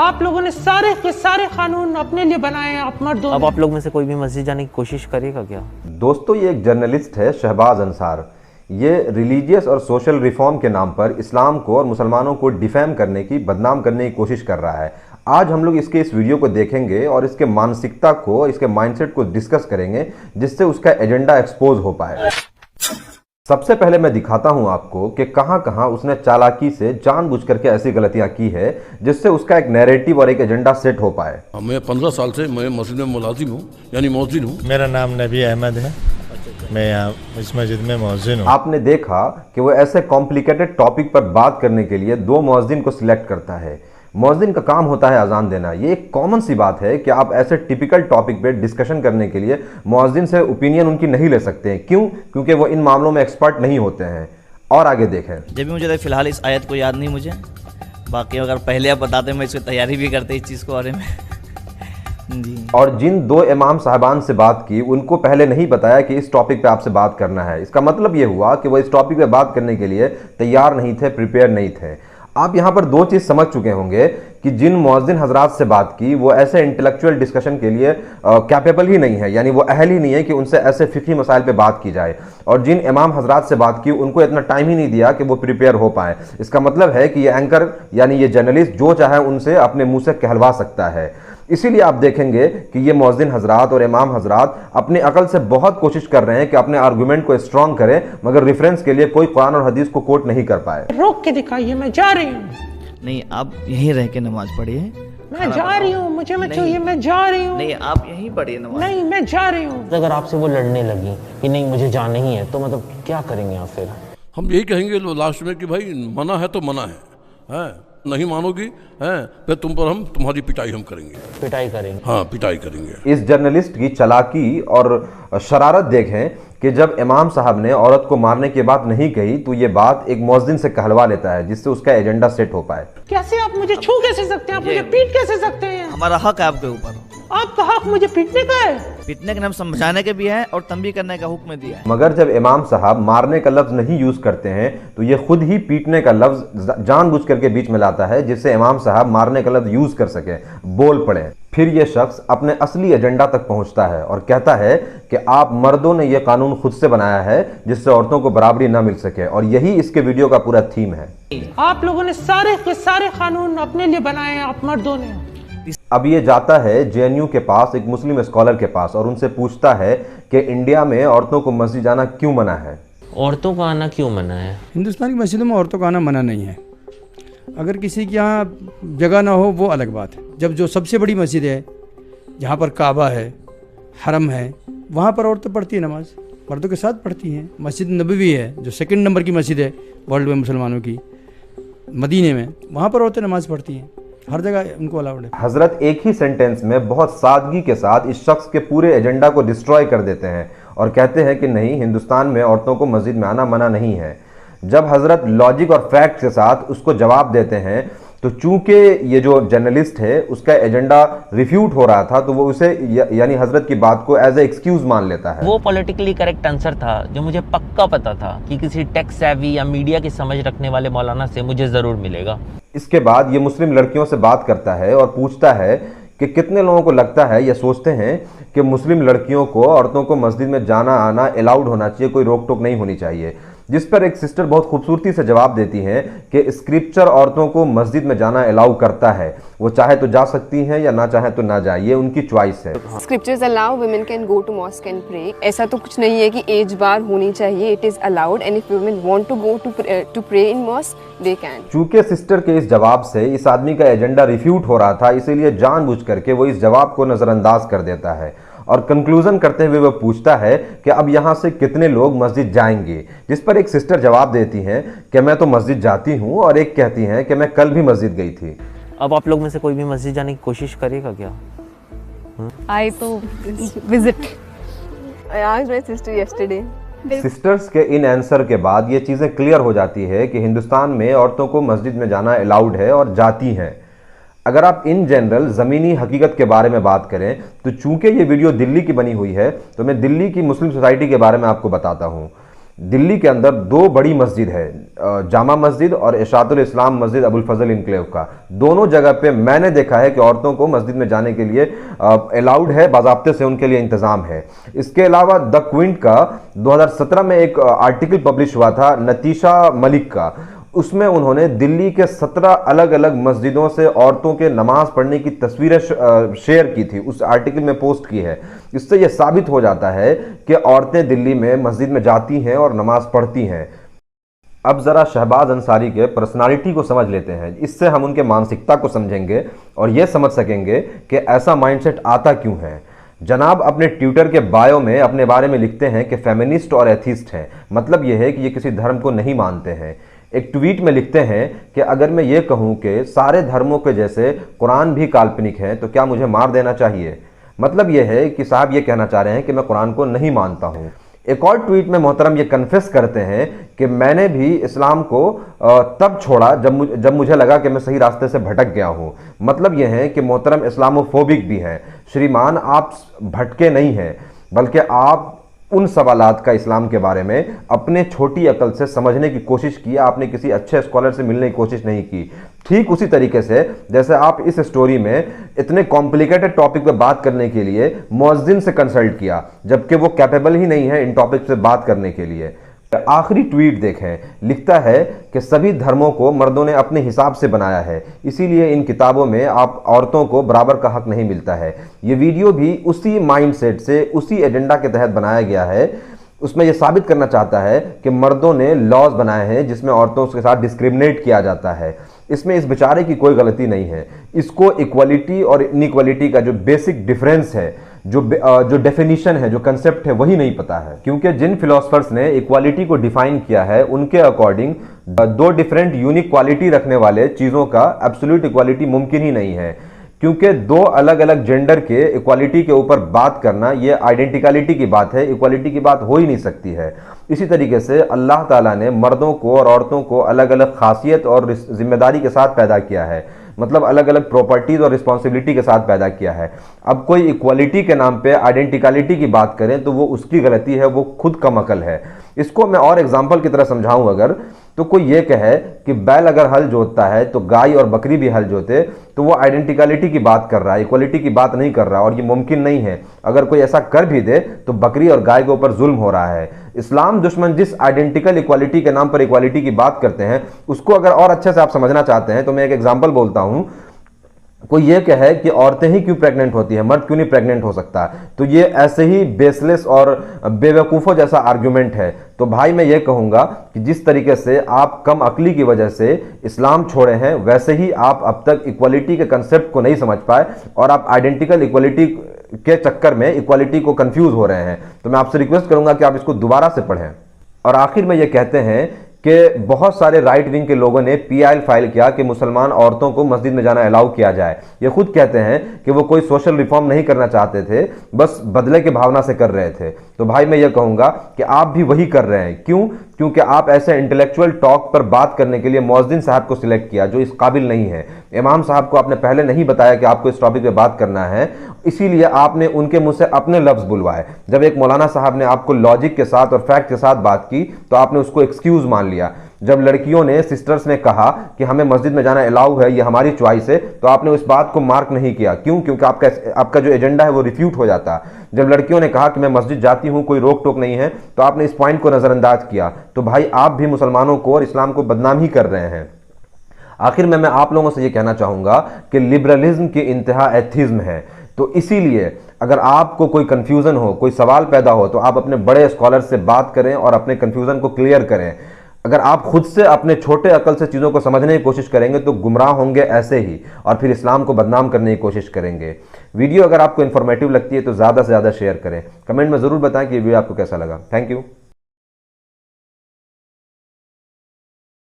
आप लोगों ने सारे के सारे कानून अपने लिए बनाए हैं, आप मर्दों अब आप लोग में से कोई भी मस्जिद जाने की कोशिश करेगा क्या? दोस्तों, ये एक जर्नलिस्ट है शहबाज अंसार। ये रिलीजियस और सोशल रिफॉर्म के नाम पर इस्लाम को और मुसलमानों को डिफेम करने की, बदनाम करने की कोशिश कर रहा है। आज हम लोग इसके इस वीडियो को देखेंगे और इसके मानसिकता को, इसके माइंडसेट को डिस्कस करेंगे, जिससे उसका एजेंडा एक्सपोज हो पाए। सबसे पहले मैं दिखाता हूं आपको कि कहां कहां उसने चालाकी से जानबूझ करके ऐसी गलतियां की है जिससे उसका एक नैरेटिव और एक एजेंडा सेट हो पाए। मैं 15 साल से मैं मस्जिद में मुलाजिम हूँ, यानी मौजिन हूँ। मेरा नाम नबी अहमद है, मैं यहाँ इस मस्जिद में मौजिन हूँ। आपने देखा कि वो ऐसे कॉम्प्लिकेटेड टॉपिक पर बात करने के लिए दो मौजिन को सिलेक्ट करता है। मौजिन का काम होता है अजान देना। ये एक कॉमन सी बात है कि आप ऐसे टिपिकल टॉपिक पे डिस्कशन करने के लिए मौजिन से ओपिनियन उनकी नहीं ले सकते हैं। क्यों? क्योंकि वो इन मामलों में एक्सपर्ट नहीं होते हैं। और आगे देखें। जब भी मुझे फिलहाल इस आयत को याद नहीं मुझे, बाकी अगर पहले आप बताते मैं इसकी तैयारी भी करते इस चीज़ के बारे में। जी। और जिन दो इमाम साहबान से बात की, उनको पहले नहीं बताया कि इस टॉपिक पे आपसे बात करना है। इसका मतलब ये हुआ कि वो इस टॉपिक पे बात करने के लिए तैयार नहीं थे, प्रिपेयर नहीं थे। आप यहाँ पर दो चीज़ समझ चुके होंगे कि जिन मौज़िन हजरात से बात की वो ऐसे इंटेलेक्चुअल डिस्कशन के लिए कैपेबल ही नहीं है, यानी वो अहल ही नहीं है कि उनसे ऐसे फ़िक़ही मसाइल पे बात की जाए। और जिन इमाम हजरात से बात की उनको इतना टाइम ही नहीं दिया कि वो प्रिपेयर हो पाए। इसका मतलब है कि ये एंकर यानी ये जर्नलिस्ट जो चाहे उनसे अपने मुंह से कहलवा सकता है। इसीलिए आप देखेंगे कि ये मौज़िन हजरात और इमाम हजरात अपने अकल से बहुत कोशिश कर रहे हैं कि अपने आर्गुमेंट को स्ट्रॉन्ग करें, मगर रेफरेंस के लिए कोई कुरान और हदीस को कोट नहीं कर पाए। रोक के दिखाइए, मैं जा रही हूँ। नहीं, आप यहीं रह के नमाज पढ़िए। मैं जा रही हूँ, मुझे मत छूइए, मैं जा रही हूँ। नहीं, आप यहीं पढ़िए नमाज। नहीं, मैं जा रही हूँ। अगर आपसे वो लड़ने लगी कि नहीं मुझे जाना ही है, तो मतलब क्या करेंगे आप फिर? हम यही कहेंगे लास्ट में कि भाई मना है तो मना है, नहीं मानोगी हैं फिर तुम पर हम तुम्हारी पिटाई हम करेंगे। पिटाई करेंगे? हाँ, पिटाई करेंगे। इस जर्नलिस्ट की चालाकी और शरारत देखें कि जब इमाम साहब ने औरत को मारने की बात नहीं कही तो ये बात एक मौज़िन से कहलवा लेता है, जिससे उसका एजेंडा सेट हो पाए। कैसे आप मुझे छू कैसे सकते हैं? आप मुझे पीट कैसे सकते हैं? हमारा हक है आपके ऊपर। आपका हक मुझे पीटने का है? पीटने के नाम समझाने के भी है और तंबीह करने का हुक्म दिया है। मगर जब इमाम साहब मारने का लफ्ज नहीं यूज करते हैं तो ये खुद ही पीटने का लफ्ज जानबूझ करके बीच में लाता है, जिससे इमाम साहब मारने का लफ्ज यूज कर सके, बोल पड़े। फिर ये शख्स अपने असली एजेंडा तक पहुंचता है और कहता है कि आप मर्दों ने यह कानून खुद से बनाया है जिससे औरतों को बराबरी ना मिल सके, और यही इसके वीडियो का पूरा थीम है। आप लोगों ने सारे के सारे कानून अपने लिए बनाए हैं, आप मर्दों ने। अब ये जाता है जेएनयू के पास, एक मुस्लिम स्कॉलर के पास, और उनसे पूछता है कि इंडिया में औरतों को मस्जिद जाना क्यों मना है? औरतों को आना क्यों मना है? हिंदुस्तान की मस्जिदों में औरतों का आना मना नहीं है। अगर किसी के यहाँ जगह ना हो वो अलग बात है। जब जो सबसे बड़ी मस्जिद है, जहाँ पर काबा है, हरम है, वहाँ पर औरतें पढ़ती है नमाज, मर्दों के साथ पढ़ती हैं। मस्जिद नबवी है जो सेकंड नंबर की मस्जिद है वर्ल्ड में मुसलमानों की, मदीने में, वहाँ पर औरतें नमाज पढ़ती हैं। हर जगह उनको अलाउड है। हजरत एक ही सेंटेंस में बहुत सादगी के साथ इस शख्स के पूरे एजेंडा को डिस्ट्रॉय कर देते हैं और कहते हैं कि नहीं, हिंदुस्तान में औरतों को मस्जिद में आना मना नहीं है। जब हजरत लॉजिक और फैक्ट के साथ उसको जवाब देते हैं तो चूंकि ये जो जर्नलिस्ट है उसका एजेंडा रिफ्यूट हो रहा था, तो वो उसे यानी हजरत की बात को एज ए एक्सक्यूज मान लेता है। वो पॉलिटिकली करेक्ट आंसर था जो मुझे पक्का पता था कि किसी टेक सेवी या मीडिया की समझ रखने वाले मौलाना से मुझे जरूर मिलेगा। इसके बाद ये मुस्लिम लड़कियों से बात करता है और पूछता है कि कितने लोगों को लगता है या सोचते हैं कि मुस्लिम लड़कियों को, औरतों को मस्जिद में जाना आना अलाउड होना चाहिए, कोई रोक टोक नहीं होनी चाहिए। जिस पर एक सिस्टर बहुत खूबसूरती से जवाब देती हैं कि स्क्रिप्चर औरतों को मस्जिद में जाना अलाउ करता है, वो चाहे तो जा सकती हैं या ना चाहे तो ना जाए, ये उनकी चॉइस है। Scriptures allow women can go to mosque and pray. ऐसा तो कुछ नहीं है कि एज बार होनी चाहिए, it is allowed and if women want to go to pray in mosque they can. चूंकि सिस्टर के इस जवाब से इस आदमी का एजेंडा रिफ्यूट हो रहा था, इसीलिए जानबूझ करके वो इस जवाब को नजरअंदाज कर देता है और कंक्लूजन करते हुए वो पूछता है कि अब यहाँ से कितने लोग मस्जिद जाएंगे। जिस पर एक सिस्टर जवाब देती हैं कि मैं तो मस्जिद जाती हूँ, और एक कहती हैं कि मैं कल भी मस्जिद गई थी। अब आप लोग में से कोई भी मस्जिद जाने की कोशिश करेगा क्या? आई तो visit. I asked my sister yesterday. Sisters के इन आंसर के बाद ये चीज़ें क्लियर हो जाती है कि हिंदुस्तान में औरतों को मस्जिद में जाना अलाउड है और जाती हैं। अगर आप इन जनरल ज़मीनी हकीकत के बारे में बात करें तो चूंकि ये वीडियो दिल्ली की बनी हुई है तो मैं दिल्ली की मुस्लिम सोसाइटी के बारे में आपको बताता हूँ। दिल्ली के अंदर दो बड़ी मस्जिद है, जामा मस्जिद और इशातुल इस्लाम मस्जिद अबुल फजल इनक्लेव का। दोनों जगह पे मैंने देखा है कि औरतों को मस्जिद में जाने के लिए अलाउड है, बाज़ाब्ते से उनके लिए इंतज़ाम है। इसके अलावा द क्विंट का 2017 में एक आर्टिकल पब्लिश हुआ था नतीशा मलिक का, उसमें उन्होंने दिल्ली के 17 अलग अलग मस्जिदों से औरतों के नमाज पढ़ने की तस्वीरें शेयर की थी, उस आर्टिकल में पोस्ट की है। इससे यह साबित हो जाता है कि औरतें दिल्ली में मस्जिद में जाती हैं और नमाज पढ़ती हैं। अब ज़रा शहबाज अंसारी के पर्सनालिटी को समझ लेते हैं, इससे हम उनके मानसिकता को समझेंगे और यह समझ सकेंगे कि ऐसा माइंडसेट आता क्यों है। जनाब अपने ट्विटर के बायो में अपने बारे में लिखते हैं कि फेमिनिस्ट और एथिस्ट हैं, मतलब यह है कि ये किसी धर्म को नहीं मानते हैं। एक ट्वीट में लिखते हैं कि अगर मैं ये कहूं कि सारे धर्मों के जैसे कुरान भी काल्पनिक है तो क्या मुझे मार देना चाहिए। मतलब यह है कि साहब ये कहना चाह रहे हैं कि मैं कुरान को नहीं मानता हूं। एक और ट्वीट में मोहतरम ये कन्फेस करते हैं कि मैंने भी इस्लाम को तब छोड़ा जब मुझे लगा कि मैं सही रास्ते से भटक गया हूं। मतलब यह है कि मोहतरम इस्लामोफोबिक भी हैं। श्रीमान आप भटके नहीं हैं, बल्कि आप उन सवालात का इस्लाम के बारे में अपने छोटी अकल से समझने की कोशिश की, आपने किसी अच्छे स्कॉलर से मिलने की कोशिश नहीं की। ठीक उसी तरीके से जैसे आप इस स्टोरी में इतने कॉम्प्लिकेटेड टॉपिक पे बात करने के लिए मुअज्जिन से कंसल्ट किया, जबकि वो कैपेबल ही नहीं है इन टॉपिक पे बात करने के लिए। आखिरी ट्वीट देखें, लिखता है कि सभी धर्मों को मर्दों ने अपने हिसाब से बनाया है, इसीलिए इन किताबों में आप औरतों को बराबर का हक नहीं मिलता है। ये वीडियो भी उसी माइंडसेट से, उसी एजेंडा के तहत बनाया गया है। उसमें यह साबित करना चाहता है कि मर्दों ने लॉज बनाए हैं जिसमें औरतों के साथ डिस्क्रिमिनेट किया जाता है। इसमें इस बेचारे की कोई गलती नहीं है। इसको इक्वालिटी और इनइक्वालिटी का जो बेसिक डिफरेंस है, जो डेफिनेशन है, जो कंसेप्ट है, वही नहीं पता है। क्योंकि जिन फिलोसफर्स ने इक्वालिटी को डिफाइन किया है उनके अकॉर्डिंग दो डिफरेंट यूनिक क्वालिटी रखने वाले चीज़ों का एब्सोल्यूट इक्वालिटी मुमकिन ही नहीं है। क्योंकि दो अलग अलग जेंडर के इक्वालिटी के ऊपर बात करना ये आइडेंटिकलिटी की बात है, इक्वालिटी की बात हो ही नहीं सकती है। इसी तरीके से अल्लाह ताला ने मर्दों को और औरतों को अलग अलग खासियत और जिम्मेदारी के साथ पैदा किया है, मतलब अलग अलग प्रॉपर्टीज और रिस्पॉन्सिबिलिटी के साथ पैदा किया है। अब कोई इक्वालिटी के नाम पे आइडेंटिकलिटी की बात करें तो वो उसकी गलती है, वो खुद कम अकल है। इसको मैं और एग्जांपल की तरह समझाऊं अगर, तो कोई ये कहे कि बैल अगर हल जोतता है तो गाय और बकरी भी हल जोते, तो वो आइडेंटिकलिटी की बात कर रहा है, इक्वालिटी की बात नहीं कर रहा, और ये मुमकिन नहीं है। अगर कोई ऐसा कर भी दे तो बकरी और गाय के ऊपर जुल्म हो रहा है। इस्लाम दुश्मन जिस आइडेंटिकल इक्वालिटी के नाम पर इक्वालिटी की बात करते हैं उसको अगर और अच्छे से आप समझना चाहते हैं तो मैं एक एग्जाम्पल बोलता हूं। कोई ये कहे कि औरतें ही क्यों प्रेग्नेंट होती है, मर्द क्यों नहीं प्रेग्नेंट हो सकता, तो ये ऐसे ही बेसलेस और बेवकूफ़ों जैसा आर्ग्यूमेंट है। तो भाई मैं ये कहूँगा कि जिस तरीके से आप कम अकली की वजह से इस्लाम छोड़े हैं, वैसे ही आप अब तक इक्वालिटी के कंसेप्ट को नहीं समझ पाए और आप आइडेंटिकल इक्वालिटी के चक्कर में इक्वालिटी को कंफ्यूज हो रहे हैं। तो मैं आपसे रिक्वेस्ट करूँगा कि आप इसको दोबारा से पढ़ें। और आखिर में ये कहते हैं कि बहुत सारे राइट विंग के लोगों ने पीआईएल फाइल किया कि मुसलमान औरतों को मस्जिद में जाना अलाउ किया जाए। ये खुद कहते हैं कि वो कोई सोशल रिफॉर्म नहीं करना चाहते थे, बस बदले की भावना से कर रहे थे। तो भाई मैं ये कहूँगा कि आप भी वही कर रहे हैं। क्यों? क्योंकि आप ऐसे इंटेलेक्चुअल टॉक पर बात करने के लिए मुअज्जिन साहब को सिलेक्ट किया जो इस काबिल नहीं है। इमाम साहब को आपने पहले नहीं बताया कि आपको इस टॉपिक पे बात करना है, इसीलिए आपने उनके मुंह से अपने लफ्ज़ बुलवाए। जब एक मौलाना साहब ने आपको लॉजिक के साथ और फैक्ट के साथ बात की तो आपने उसको एक्सक्यूज़ मान लिया। जब लड़कियों ने, सिस्टर्स ने कहा कि हमें मस्जिद में जाना अलाउ है, ये हमारी चॉइस है, तो आपने उस बात को मार्क नहीं किया। क्यों? क्योंकि आपका जो एजेंडा है वो रिफ्यूट हो जाता। जब लड़कियों ने कहा कि मैं मस्जिद जाती हूँ, कोई रोक टोक नहीं है, तो आपने इस पॉइंट को नज़रअंदाज किया। तो भाई आप भी मुसलमानों को और इस्लाम को बदनाम ही कर रहे हैं। आखिर में मैं आप लोगों से ये कहना चाहूँगा कि लिबरलिज्म की इंतहा एथिज्म है। तो इसीलिए अगर आपको कोई कन्फ्यूज़न हो, कोई सवाल पैदा हो, तो आप अपने बड़े स्कॉलर से बात करें और अपने कन्फ्यूज़न को क्लियर करें। अगर आप खुद से अपने छोटे अकल से चीज़ों को समझने की कोशिश करेंगे तो गुमराह होंगे ऐसे ही, और फिर इस्लाम को बदनाम करने की कोशिश करेंगे। वीडियो अगर आपको इन्फॉर्मेटिव लगती है तो ज़्यादा से ज़्यादा शेयर करें। कमेंट में ज़रूर बताएं कि ये वीडियो आपको कैसा लगा। Thank you.